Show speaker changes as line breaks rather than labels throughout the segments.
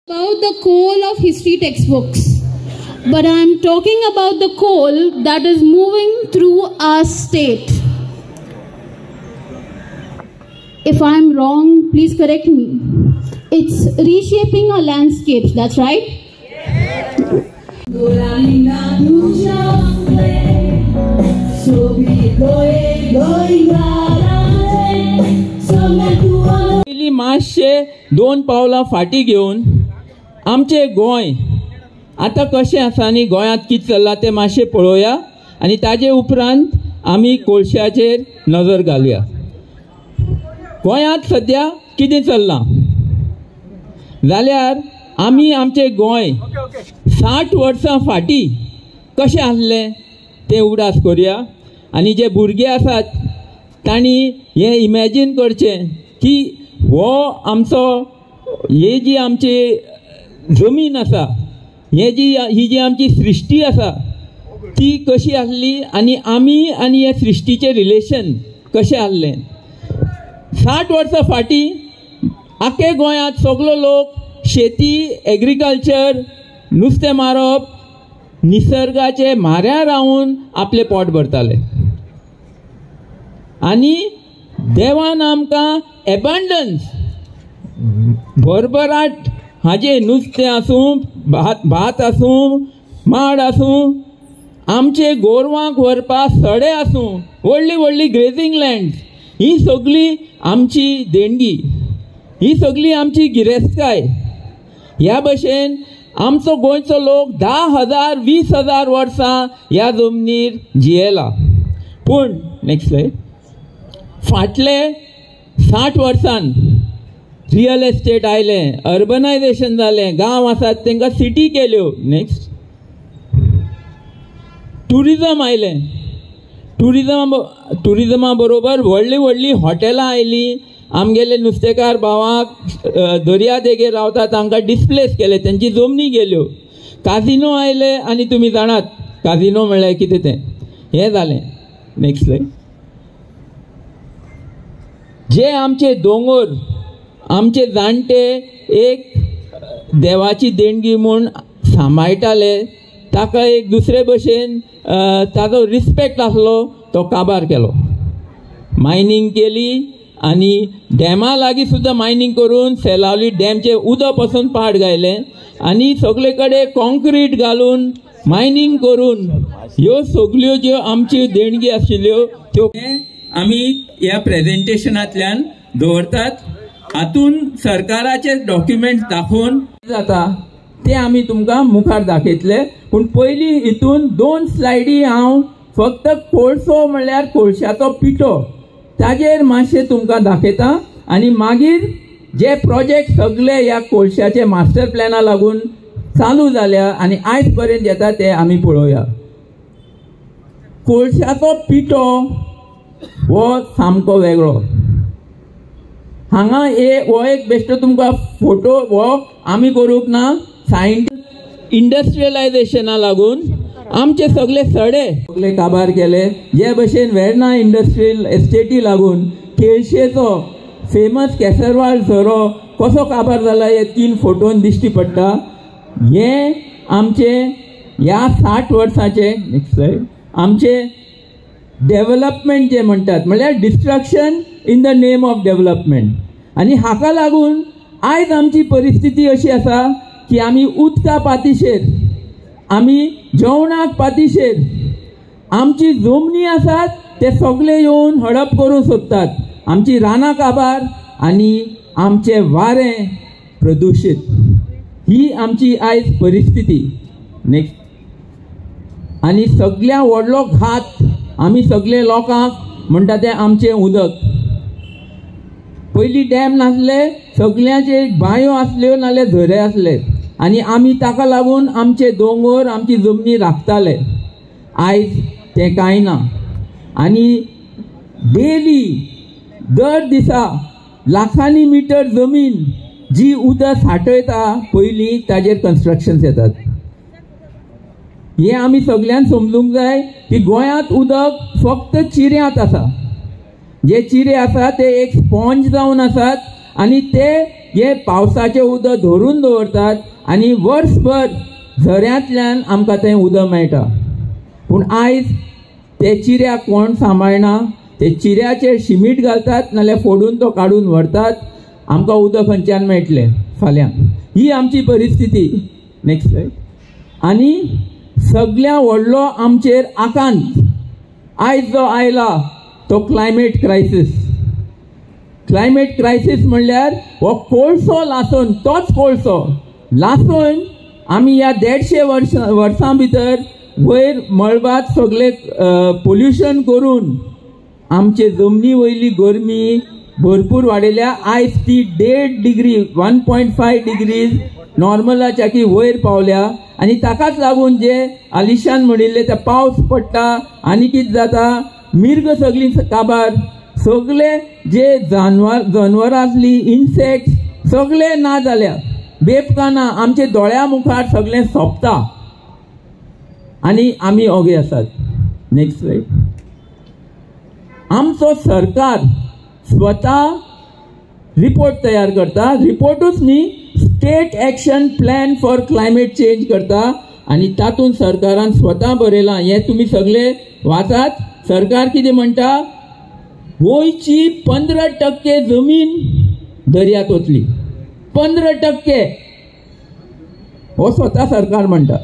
About the coal of history textbooks, but I am talking about the coal that is moving through our state. If I am wrong, please correct me. It's reshaping our landscapes, that's right?
मातशे 2 पावलां फाटी घेवन आमचे गोंय आता कशें आसा आनी गोंयांत कितें चल्लां तें मातशें पळोवया आनी ताजे उपरांत आमी कोळशाचेर नजर घालुया. गोंयांत सद्या कितें चल्लां जाल्यार आमी आमचें गोंय 60 वर्सां फाटीं कशें आसलें तें उडास करुया. आनी जे भुरगे आसात तांणी हें इमॅजीन करचें की हो आमचो ही जी आमची जमीन आसा ही जी आमची सृश्टी आसा ती कशी आसली आनी आमी आनी हे सृश्टीचें रिलेशन कशें आसलें. 60 वर्सां फाटीं आख्खे गोंयांत सगलो लोक शेती एग्रीकल्चर नुस्तें मारप निसर्गाचे म्हाऱ्या रावून आपलें पोट भरताले आनी देवान आमकां एबंडन्स भरभराट हाजे नुस्तें आसूं भात आसूं माड आसूं आमचे गोरवांक व्हरपाक सडे आसूं व्हडली व्हडली ग्रेजींग लँड्स ही सगळी आमची देणगी ही सगळी आमची गिरेस्तकाय. ह्या भशेन आमचो गोंयचो लोक 10,000 20,000 वर्सां ह्या जमनीर जियेला. पूण नेक्स्ट स्लायड. फाटले 60 वर्सान रियल एस्टेट आयलें, अर्बनायझेशन जालें, गांव आसात तांकां सिटी केल्यो. नेक्स्ट. टुरिजम आयलें. टुरिजमा बरोबर व्हडली व्हडली हॉटेलां आयलीं. आमगेले नुस्तेकार भावांक दर्या देगेर रावता तांकां डिस्प्लेस केले, तांची जमनी गेल्यो. काजिनो आयले आनी तुमी जाणात काजिनो म्हळ्यार कितें तें हें जालें. Next slide. जे आमचे दोंगर आमचे जाणटे एक देवाची देणगी म्हूण सांबाळटाले ताका एक दुसरे भशेन ताजो रिस्पेक्ट आसलो तो काबार केलो. मायनींग केली आनी डॅमा लागीं सुद्दां मायनींग करून सेलावली डॅमचे उदक पासून पाड गायलें आनी सगळे कडेन कॉन्क्रीट घालून मायनींग करून ह्यो सगल्यो ज्यो आमच्यो देणगी आशिल्ल्यो त्यो आमी ह्या प्रेजेंटेशनांतल्यान दवरतात. हातून सरकाराचे डॉक्युमेंट्स दाखोवन जाता ते आमी तुमकां मुखार दाखयतले. पूण पयलीं हितून 2 स्लायडी हांव फक्त कोळसो म्हणल्यार कोळशाचो पिठो ताजेर मातशें तुमकां दाखयता आनी मागीर जे प्रोजेक्ट सगळे ह्या कोळशाचे मास्टर प्लॅना लागून चालू जाल्या आनी आयज पर्यंत येता ते आमी पळोवया. कोळशाचो पिठो हो सामको वेगळो. हांगा हो एक बेश्टो तुमकां फोटो हो आमी करूंक ना. इंडस्ट्रियलायझेशना लागून आमचे सगळे सगळे काबार केले. जे भशेन वेर्ना इंडस्ट्रियल एस्टेटी लागून केळशेचो फेमस केसरवाळ झरो कसो काबार जाला हे 3 फोटोन दिश्टी पडटा. हे आमचे ह्या 60 वर्साचे नेक्स्ट स्लायड आमचे डेव्हलपमेंट जे म्हणटात म्हळ्यार destruction in the name of development. आनी हाका लागून आयज आमची परिस्थिती अशी आसा की आमी उदका पातीशेर आमी जेवणाक पातीशेर आमची जमनी आसात ते सगळे येवन हडप करूं सोदतात. आमची रानां काबार आनी आमचे वारें प्रदूशीत ही आमची आयज परिस्थिती. नेक्स्ट. आनी सगळ्या व्हडलो घात आमी सगळे लोकांक म्हणटा तें आमचें उदक. पयलीं डॅम नासले, सगळ्यांचे बांयो आसल्यो नाल्यार झरे आसले आनी आमी ताका लागून आमचे दोंगर आमची जमनी राखताले. आयज तें कांय ना आनी डेली दर दिसा लाखांनी मिटर जमीन जी उदक साठयता पयलीं ताजेर कन्स्ट्रक्शन्स येतात. हे आमी सगळ्यांक समजूंक जाय की गोंयांत उदक फक्त चिऱ्यांत आसा. जे चिरे आसा ते एक स्पॉन्ज जावन आसात आनी ते हे पावसाचें उदक धरून दवरतात आनी वर्सभर झऱ्यांतल्यान आमकां तें उदक मेळटा. पूण आयज ते चिऱ्याक कोण सांबाळना, ते चिऱ्याचेर शिमीट घालतात नाल्यार फोडून तो काडून व्हरतात. आमकां उदक खंयच्यान मेळटलें फाल्यां? ही आमची परिस्थिती. Next slide. आनी सगळ्या व्हडलो आमचेर आकांत आयज जो आयला तो क्लायमेट क्रायसीस. क्लायमेट क्रायसीस म्हणल्यार हो कोळसो लासून, तोच कोळसो लासून आमी ह्या 150 वर्सां भितर वयर मळबात सगळे पोल्युशन करून आमचे जमनी वयली गरमी भरपूर वाडयल्या. आयज ती 1.5 डिग्री 1.5 डिग्रीज नॉर्मलाच्या की वयर पावल्या. आनी ताकाच लागून जे आलिशान म्हणिल्ले ते पावस पडटा आनी कितें जाता, मिर्ग सगळीं काबार, सगळे जे जानवरां आसली, इन्सेक्ट्स सगळे ना जाल्या, बेबकां ना. आमचे दोळ्या मुखार सगळें सोंपता आनी आमी ओगे आसात. Next slide. आमचो सरकार स्वता रिपोर्ट तयार करता. रिपोर्टूच न्ही, state action plan for climate change करता आनी तातूंत सरकारान स्वता बरयलां. हे तुमी सगळे वाचात. सरकार कितें म्हणटा, गोंयची 15% जमीन दर्यांत वतली. 15% हो स्वता सरकार म्हणटा.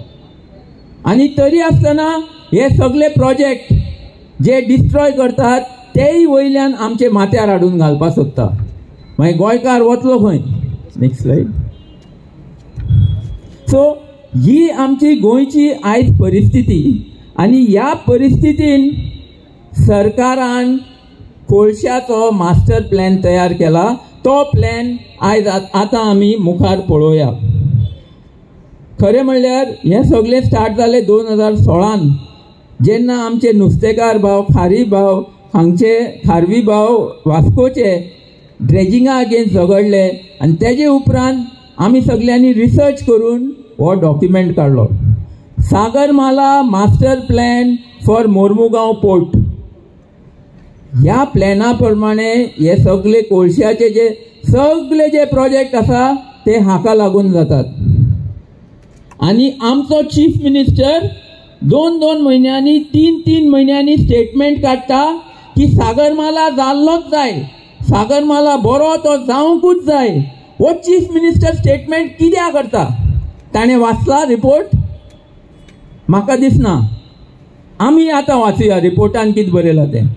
आनी तरी आसतना हे सगळे प्रोजेक्ट जे डिस्ट्रॉय करतात तेय वयल्यान आमचे माथ्यार हाडून घालपाक सोदता. मागीर गोंयकार वतलो खंय? Next slide. सो ही आमची गोंयची आयज परिस्थिती. आनी ह्या परिस्थितीन सरकारान कोळशाचो मास्टर प्लॅन तयार केला. तो प्लॅन आयज आतां आमी मुखार पळोवया. खरें म्हणल्यार हें सगळें स्टार्ट जालें 2016 जेन्ना आमचे नुस्तेकार भाव, खारी भाव, हांगचे खारवी भाव वास्कोचे ड्रेजिंगा अगेन्स्ट झगडले आनी तेजे उपरांत आमी सगळ्यांनी रिसर्च करून हो डॉक्युमेंट काडलो. Sagarmala master plan for Mormugao port. ह्या प्लॅना प्रमाणे हे सगळे कोळशाचे जे सगळे जे प्रोजेक्ट आसा ते हाका लागून जातात. आनी आमचो चीफ मिनिस्टर 2-2 म्हयन्यांनी 3-3 म्हयन्यांनी स्टेटमेंट काडटा की सागरमाला जाल्लोच जाय, सागरमाला बरो तो जावंकूच जाय. हो चीफ मिनिस्टर स्टेटमेंट कित्याक करता? ताणें वाचला रिपोर्ट? म्हाका दिसना. आमी आतां वाचुया रिपोर्टान कितें बरयलां तें.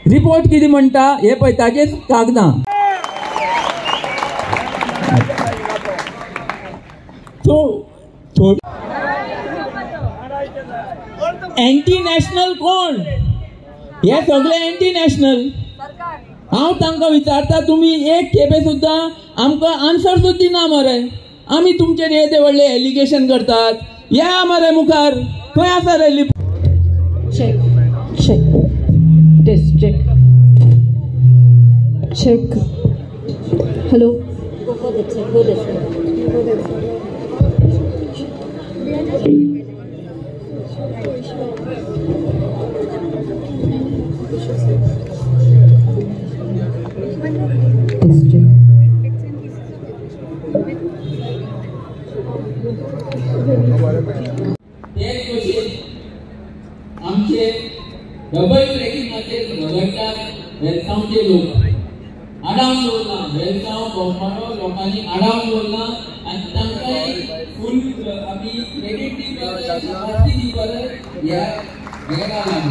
रिपोर्ट कितें म्हणटा हे पळय, ताजेच कागदां. एंटी नॅशनल कोण? हे सगळे एंटी नॅशनल. हांव तांकां विचारता, तुमी एक खेपे सुद्दां आमकां आन्सर सुद्दां दिना मरे. आमी तुमचेर येदे व्हडले एलिगेशन करतात. या मरे मुखार. खंय आसा रे?
Check check test check check. Hello.
आमचे डबल ट्रॅकिंगाचेर झगडटात वेलसांवचे लोक. आडावन दवरला वेलसांव बोगमाळो लोकांनी आडावन दवरला आनी तांकांय फूल आमी क्रेडीट दिवपाक जाय, शाबासकी दिवपाक जाय. ह्या हेका लागून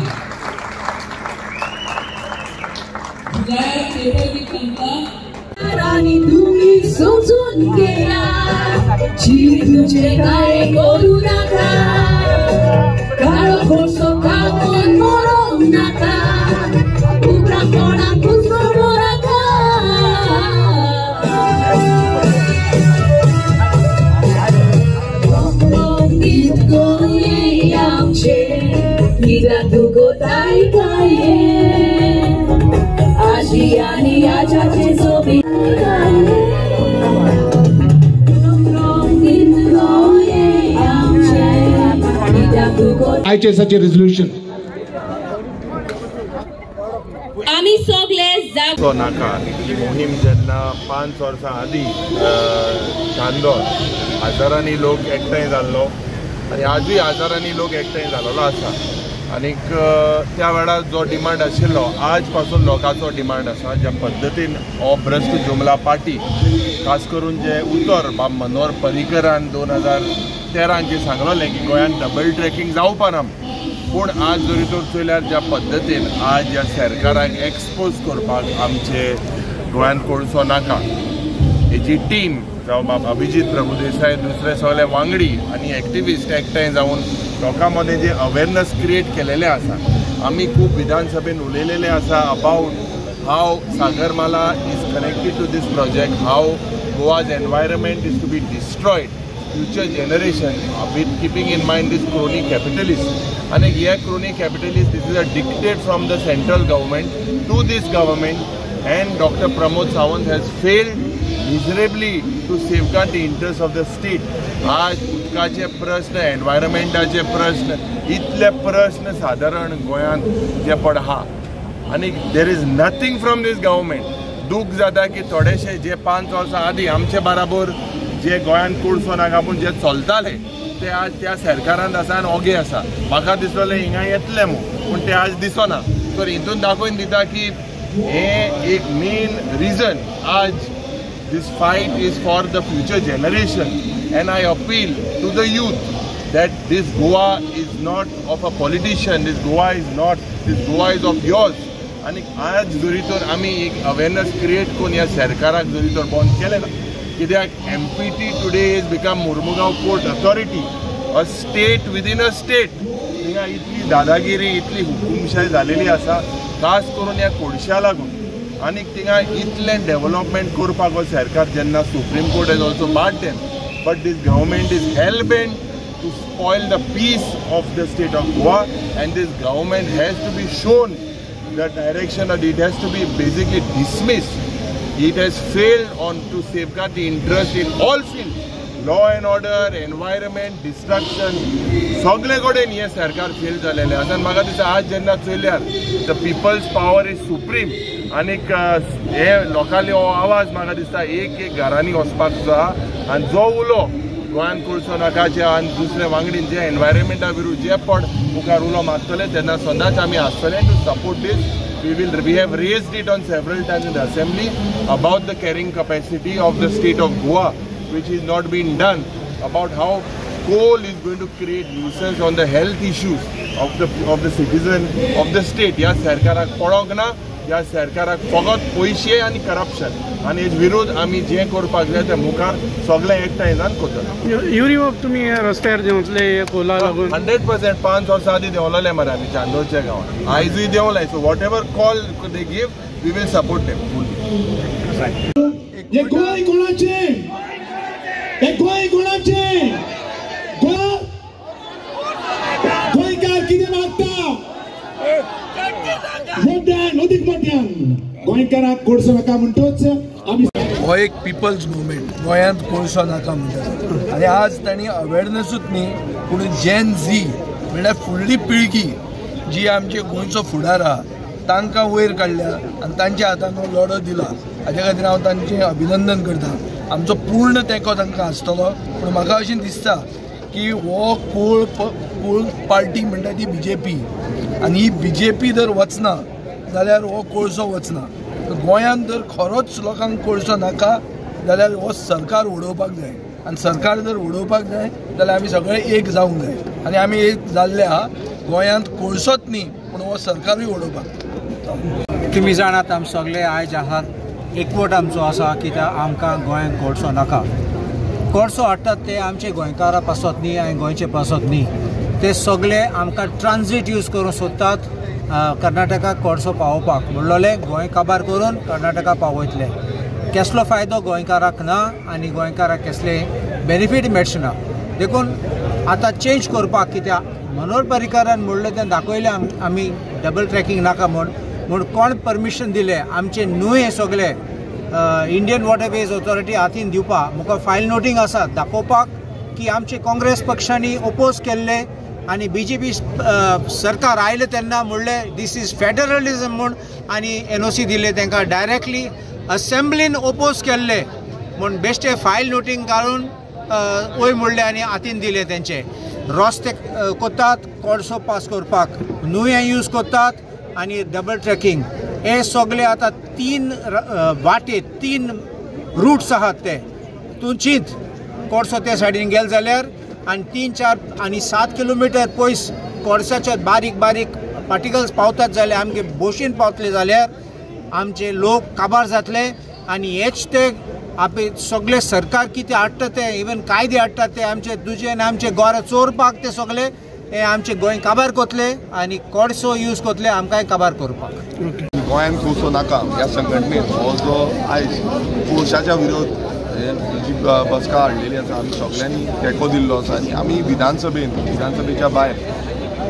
जाल्यार पेपर बी तांकां
राणी तुम्ही समजून गेला, जीव तुझे काय करू नका, काळो खोसो कापून मरू नका, उबरा कोणाक उसळू नका. गीत गोये आमचे कित्याक तुगो ताई गाये, आजी आनी आजाचे सोबी
such a resolution.
आम्ही सगळे
तो नाका ही मोहीम जेन्ना 5 वर्सां आदीं चांदोर हजारांनी लोक एकठांय जाल्लो आनी आजूय हजारांनी लोक एकठांय जाल्लो आसा आनीक त्या वेळार जो डिमांड आशिल्लो आज पासून लोकांचो डिमांड आसा ज्या पद्दतीन हो भ्रश्ट जुमला पार्टी खास करून जे उतर बाब मनोहर पर्रीकरान 2013 सांगलोलें की गोंयांत डबल ट्रॅकिंग जावपा ना पूण आज जरी तर चयल्यार ज्या पद्दतीन आज ह्या सरकाराक एक्सपोज करपाक आमचे गोंयांत कोळसो नाका हेची टीम जावं बाब अभिजीत प्रभुदेसाय दुसरे सगळे वांगडी आनी एक्टिविस्ट एकठांय जावन लोकां मदें जे अवेरनस क्रिएट केलेले आसा आमी खूब विधानसभेन उलयलेले आसा about how Sagarmala is connected to this project how Goa's environment is to be destroyed future generation with keeping in mind this crony capitalist and here crony capitalist this is a dictate from the central government to this government and Dr. Pramod Sawant has failed miserably to safeguard the interests of the state. आज उदकाचे प्रश्न एनवायरमेंटाचे प्रश्न इतले प्रश्न साधारण गोंयांत जे पडहा आनी there is nothing from this government दूख जाता की थोडेशे जे 5 वर्सां आदीं आमचे बराबर जे गोंयांत कोळसो नाका पूण जे चलताले ते आज त्या सरकारांत आसा आनी ओगे आसा म्हाका दिसलें हिंगा येतले पूण ते आज दिसना तर हितून दाखोवन दिता की हे एक मेन रिजन आज this fight is for the future generation and I appeal to the youth that this Goa is not of a politician, this Goa is of yours आणि आज जरी तर आमी एक अवेरनेस क्रिएट करून ह्या सरकाराक जरी तर बंद केलें ना कित्याक MPT today is become Mormugao port authority a state within a state हिंगा इतली दादागिरी इतली हुकुमशाही जालेली आसा खास करून ह्या कोळशा लागून आनी थिंगा इतलें डेव्हलपमेंट करपाक हो सरकार जेन्ना supreme court has also barred them but this government is hell bent to spoil the peace of the state of Goa and this government has to be shown the direction it has to be basically dismissed. It has failed on to safeguard the interest in all fields, law and order, environment, destruction. सगळे कडेन हे सरकार fail जालेले आसा आनी म्हाका दिसता आज जेन्ना चयल्यार the peoples power is supreme आनीक हे लोकांनी हो आवाज म्हाका दिसता एक घरांनी वचपाक जाय आनी जो उलो गोंयांत कोळसो नाकाचे आनी दुसरे वांगडीन जे एनवायरमेंटा विरुद्ध जे पड मुखार उलो मारतले तेन्ना सदांच आमी आसतले to support this. We have raised it on several times in the assembly about the carrying capacity of the state of Goa, which is not being done, about how coal is going to create nuisance on the health issues of the citizen of the state. या सरकाराक पळोवंक ना या सरकाराक फकत पयशे आनी corruption आनी हेज विरोध आमी जे करपाक जाय ते मुखार सगळे एकठांय जावन करतले.
युरिमोप तुमी रस्त्यार देंवतले कोला लागून
100% 5 वर्सां आदीं देंवलोले मरे आमी चांदोरच्या गांवांत आयजूय देंवलाय. So whatever call they give we will support them fully.
Goem कोणाचें गोंय कोणाचें गोंयकार कितें मागता गोंयकाराक कोळसो नाका म्हणटोच आमी
हो एक पिपल्स मुवमेंट गोंयांत कोळसो नाका म्हणटा आनी आज तांणी अवेरनेसूच न्ही पूण जेन झी म्हणल्यार फुडली पिळगी जी आमचे गोंयचो फुडार आहा तांकां वयर काडल्या आनी तांच्या हातान हो लढो दिला हाज्या खातीर हांव तांचें अभिनंदन करता. आमचो पूर्ण तेंको तांकां आसतलो पूण म्हाका अशें दिसता की हो कोळ पार्टी म्हणटा ती BJP आनी ही BJP जर वचना जाल्यार हो कोळसो वचना. गोंयांत जर खरोच लोकांक कोळसो नाका जाल्यार हो सरकार उडोवपाक जाय आनी सरकार जर उडोवपाक जाय जाल्यार आमी सगळे एक जावंक जाय आनी आमी एक जाल्ले आहा. गोंयांत कोळसोच न्ही पूण हो सरकारूय उडोवपाक.
तुमी जाणात आमी सगळे आयज आहात एकवट आमचो आसा कित्याक आमकां गोंयांत कोळसो नाका. कोळसो हाडटात ते आमचे गोंयकारां पासत न्ही आनी गोंयचे पासत न्ही ते सगळे आमकां ट्रान्झीट यूज करूंक सोदतात कर्नाटकाक कोळसो पावोवपाक म्हणलोले गोंय काबार करून कर्नाटका पावयतले. कसलो फायदो गोंयकाराक ना आनी गोंयकाराक कसले बेनिफीट मेळचे ना. देखून आतां चेंज करपाक कित्याक मनोहर पर्रीकरान म्हणलें तें दाखयलें आमी डबल ट्रॅकिंग नाका म्हूण कोण परमिशन दिलें आमचे न्हूय हे सगळे इंडियन वॉटरवेज ऑथॉरिटी हातीन दिवपाक म्हाका फायल नोटींग आसा दाखोवपाक की आमचे काँग्रेस पक्षांनी ओपोज केल्ले आनी BJP सरकार आयले तेन्ना म्हणलें दीस इज फेडरलिझम म्हूण आनी NOC दिले तांकां डायरेक्टली असेंब्लीन ओपोज केल्ले म्हूण बेश्टे फायल नोटींग काडून वय म्हणलें आनी हातीन दिले तेंचे रस्ते कोत्तात कोळसो पास करपाक न्हंय यूज कोत्तात आनी डबल ट्रॅकिंग हे सगळे आतां 3 वाटे 3 रूट्स आहात ते तूं चिंत कोळसो ते सायडीन गेले जाल्यार आनी 3-4 आनी 7 किलोमिटर पयस कोळशाचे बारीक बारीक पार्टिकल्स पावतात जाल्यार आमगे बोशीन पावतले जाल्यार आमचे लोक काबार जातले आनी हेच ते आपले सगळे सरकार कितें हाडटा ते इवन कायदे हाडटा ते आमचे दुजेन आमचे गोर चोरपाक ते सगळे हे आमचे गोंय काबार कोतले आनी कोळसो यूज कोतले आमकांय काबार करपाक.
गोंयांत कोळसो नाका ह्या संघटनेन हो जो आयज कोळशाच्या विरोध जी बसका हाडलेली आसा आमी सगळ्यांनी तेंको दिल्लो आसा आनी आमी विधानसभेच्या भायर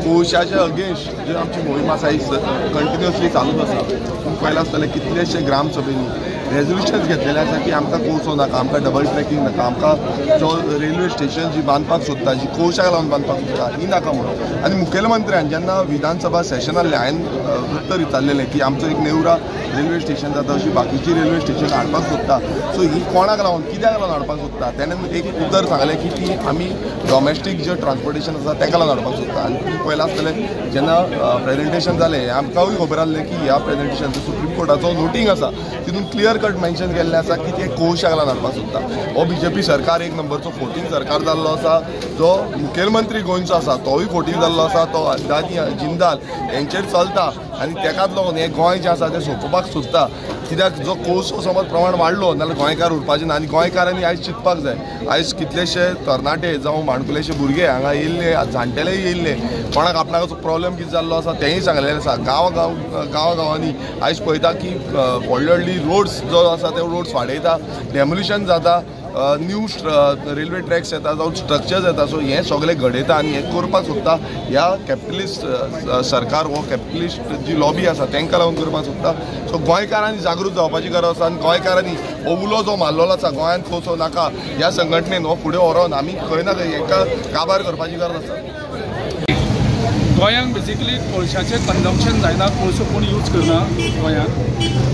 कोळशाच्या अगेन्स्ट जी आमची मोहीम आसा ही कंटिन्युअसली चालूच आसा. पूण पयलें आसतलें कितलेशे ग्रामसभेनी रेजोल्युशन्स घेतलेले आसा की आमकां कोळसो नाका आमकां डबल ट्रॅकिंग नाका आमकां जो रेल्वे स्टेशन जी बांदपाक सोदता जी कोळशाक लावन बांदपाक सोदता ही नाका म्हणून. आनी मुखेलमंत्र्यान जेन्ना विधानसभा सेशन आसलें हांवें उत्तर विचारलेलें की आमचो एक नेवरा रेल्वे स्टेशन जाता अशी बाकीची रेल्वे स्टेशन हाडपाक सोदता सो ही कोणाक लागून कित्याक लागून हाडपाक सोदता तेणें एक उतर सांगलें की ती आमी डॉमेस्टीक जें ट्रान्सपोर्टेशन आसा ताका लागून हाडपाक सोदता. आनी पयलें आसतलें जेन्ना प्रेजेंटेशन जालें आमकांय खबर आसलें की ह्या प्रेजेंटेशन सुप्रीम कोर्टाचो नोटींग आसा तितून क्लियर कट मेन्शन केल्लें आसा की ते कोळशाक लागून हाडपाक सोदता. हो BJP सरकार एक नंबरचो 14 सरकार जाल्लो आसा जो मुखेलमंत्री गोंयचो आसा तोय 14 जाल्लो आसा तो अदानी जिंदाल हेंचेर चलता आनी तेकाच लागून हें गोंय जें आसा तें सोंपोवपाक सोदता. कित्याक जो कोळसो समज प्रमाण वाडलो जाल्यार गोंयकार उरपाचें ना आनी गोंयकारांनी आयज चिंतपाक जाय. आयज कितलेशे तरणाटे जावं माणकुलेशे भुरगे हांगा येयल्ले जाणटेलेय येयल्ले कोणाक आपणाचो प्रॉब्लेम कितें जाल्लो आसा तेंय सांगलेलें आसा. गांवांनी आयज पळयता की व्हडली व्हडली रोड्स जो आसा ते रोड्स वाडयता डेमोलिशन जाता न्यू रेल्वे ट्रॅक्स येता जावं स्ट्रक्चर्स येता सो हें सगळें घडयता आनी हें करपाक सोदता. ह्या कॅपिटलिस्ट सरकार हो कॅपिटलिस्ट जी लॉबी आसा तांकां लागून करपाक सोदता. सो गोंयकारांनी जागृत जावपाची गरज आसा आनी गोंयकारांनी हो उलो जो मारलेलो आसा गोंयांत कोळसो नाका ह्या संघटनेन हो फुडें व्हरोन आमी खंय ना खंय हेका काबार करपाची गरज आसा.
गोंयांत बेसिकली कोळशाचें कन्जम्पशन जायना कोळसो कोण यूज करना गोंयांत.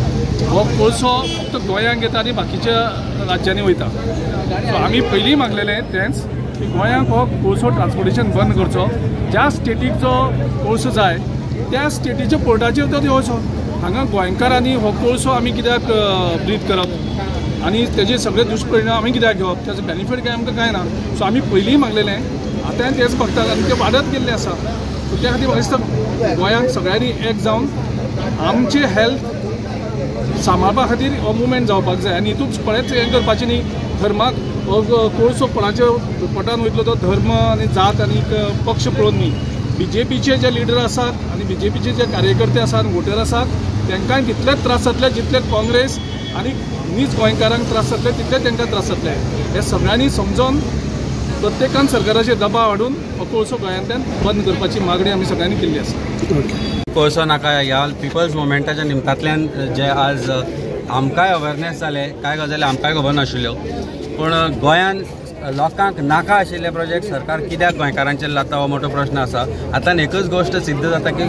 हो कोळसो फक्त गोंयांत येता आनी बाकीच्या राज्यांनी वयता. सो आमी पयलीं मागलेलें तेंच की गोंयांत हो कोळसो ट्रान्सपोर्टेशन बंद करचो. ज्या स्टेटीक जो कोळसो जाय त्या स्टेटीच्या पोर्टाचेर तो येवचो. हांगा गोंयकारांनी हो कोळसो आमी कित्याक ब्रीथ करप आनी तेजे सगळे दुश्परिणाम आमी कित्याक घेवप तेजो बेनिफीट काय आमकां कांय ना. सो आमी पयलीं मागलेलें आतां तेच बघतात आनी तें वाडत गेल्लें आसा. सो त्या खातीर म्हाका दिसता गोंयांत सगळ्यांनी एक जावन आमची हेल्थ सांबाळपा खातीर हो मुवमेंट जावपाक जाय. आनी हितून कोणेच हें करपाचें न्ही धर्माक हो कोळसो कोणाच्या पोटान वयतलो तो धर्म आनी जात आनी पक्ष पळोवन न्ही. BJPचे जे लिडर आसात आनी BJPचे जे कार्यकर्ते आसात वोटर आसात तांकांय तितलेच त्रास जातले जितले काँग्रेस आनी नीज गोंयकारांक त्रास जातले तितले तांकां त्रास जातले. हे सगळ्यांनी समजून प्रत्येकान सरकाराचेर दबाव हाडून हो कोळसो गोंयांतल्यान बंद करपाची मागणी आमी सगळ्यांनी केल्ली आसा.
कोळसो नाका ह्या पिपल्स मुवमेंटाच्या निमतांतल्यान जे आज आमकांय अवेरनेस जाले कांय गजाली आमकांय खबर नाशिल्ल्यो पूण गोंयांत लोकांक नाका आशिल्ले प्रोजेक्ट सरकार कित्याक गोंयकारांचेर लाता हो मोठो प्रश्न आसा. आतां एकच गोश्ट सिद्ध जाता की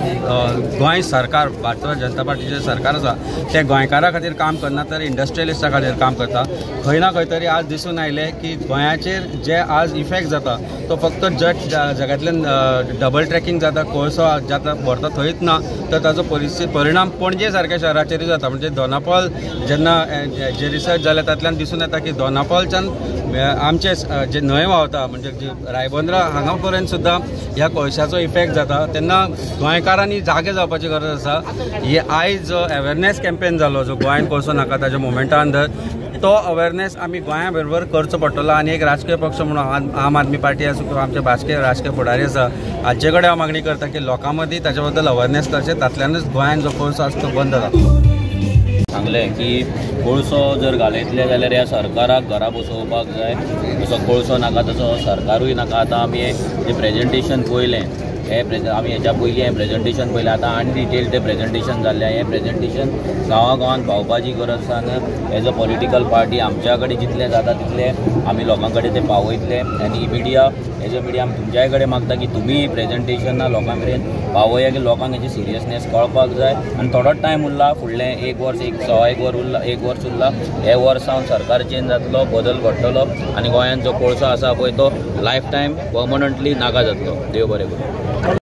गोंय सरकार भारतीय जनता पार्टीचें सरकार आसा तें गोंयकारा खातीर काम करना तर इंडस्ट्रियलिस्टा खातीर काम करता. खंय ना खंय तरी आज दिसून आयलें की गोंयाचेर जे आज इफेक्ट जाता तो फक्त जगांतल्यान डबल ट्रॅकिंग जाता कोळसो जाता भरता थंयच ना तर ताजो परिणाम पणजे सारक्या शहराचेरूय जाता. म्हणजे दोनापावल जेन्ना जे रिसर्च जाले तातूंतल्यान दिसून येता की दोनापावलच्यान आमचे जे न्हंय व्हांवता म्हणजे जी रायबंद्रा हांगा पर्यंत सुद्दां ह्या कोळशाचो इफेक्ट जाता. तेन्ना गोंयकारांनी जागे जावपाची गरज आसा. ही आयज जो अवेरनेस कॅम्पेन जालो जो गोंयांत कोळसो नाका ताच्या मुवमेंटा अंडर तो अवेरनेस आमी गोंया बरोबर करचो पडटलो. आनी एक राजकीय पक्ष म्हणून आम आदमी पार्टी आसूं किंवा आमचे राजकीय फुडारी आसा हाचे कडेन हांव मागणी करता की लोकां मदीं ताचे बद्दल अवेरनेस करचें. तातूंतल्यानच गोंयांत जो कोळसो आसा तो बंद जाता.
सांगलें की कोळसो जर घालयतले जाल्यार ह्या सरकाराक घरा बसोवपाक जाय. जसो कोळसो नाका तसो सरकारूय नाका. आतां आमी जे प्रेजेंटेशन पळयलें हे आमी हेच्या पयलीं हें प्रेजेंटेशन पयलें, आतां आनी डिटेल तें प्रेजेंटेशन जाल्लें. हें प्रेजेंटेशन गांवागांवांत पावपाची गरज आसा. एज अ पॉलिटिकल पार्टी आमच्या कडेन जितलें जाता तितलें आमी लोकां कडेन तें पावयतले. आनी मिडिया एज अ मिडिया आमी तुमच्याय कडेन मागता की तुमी प्रेजेंटेशनां लोकां कडेन पावया, की लोकांक हेची सिरियसनेस कळपाक जाय. आनी थोडोच टायम उरला, फुडलें एक वर्स, एक वर्स उरला. हे वर्स सावन सरकार चेंज जातलो, बदल घडटलो आनी गोंयांत जो कोळसो आसा पळय तो लायफ टायम पर्मनंटली नाका जातलो. देव बरें करूं.